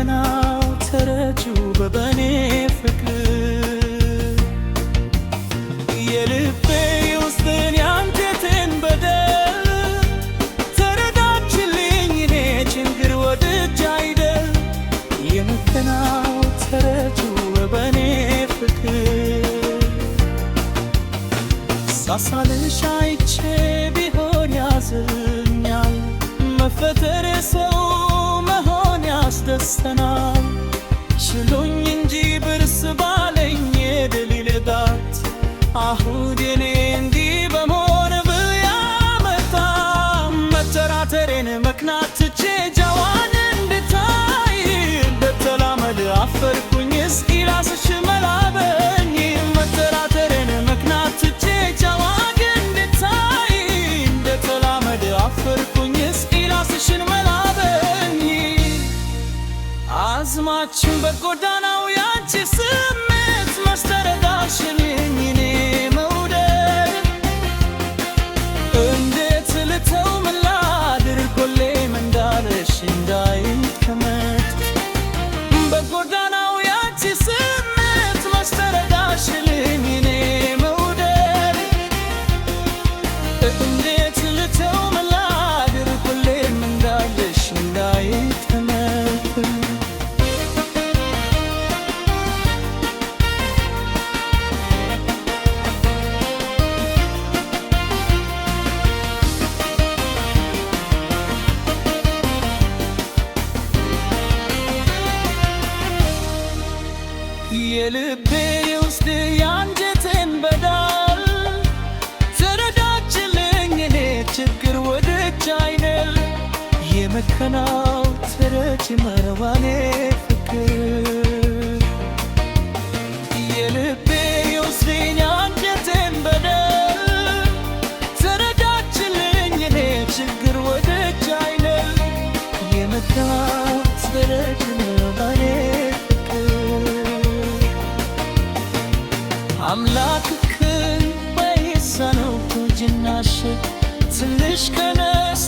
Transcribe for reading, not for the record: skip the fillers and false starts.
የመከናው ተረጁ በበኔ ፍቅር የልቤ ውስጥን ያንጀቴን በደል ተረዳችልኝ እኔ ችግር ወድጄ አይደል የመከናው ተረጁ በበኔ ፍቅር ሳሳልሽ አይቼ ቢሆን ያዝኛል መፈጠር ሰው መሆን ያስደስተናል ችሎኝ እንጂ ብርስ ባለኝ የደሊል ዳት አሁን የኔ እንዲህ በመሆን ብያመጣ መጠራጠሬን መክናት ትቼ ጀዋን እንድታይ እንደተላመድ አፈርኩኝ እስኪ ራስሽ መላበኝ መጠራጠሬን መክናት ትቼ ጀዋን እንድታይ እንደተላመድ አፈርኩኝ እስኪ ራስሽን መላበኝ አዝማችን በጎዳናው ያንቺ ስሜት መስተረዳሽልኝ እኔ መውደድ እንዴት ልተው ምን ላድርግ ሁሌም እንዳለሽ እንዳይከመት በጎዳናው ያንቺ ስሜት መስተረዳሽልኝ እኔ መውደድ እንዴት ልተው ምን ላድርግ ሁሌም እንዳለሽ እንዳይከመት የልቤ ውስጥ ያንጀቴን በዳል ተረዳችልኝ እኔ ችግር ወድጄ አይደል የመከናው ተረጅ መረዋኔ ፍቅር የልቤ ውስጥ ያንጀቴን በዳል ተረዳችልኝ እኔ ችግር ወድጄ አይደል የመከናው ተረጅ መረዋኔ አምላክክን በይሳነው ቁንጅናሽ ትንሽ ከነስ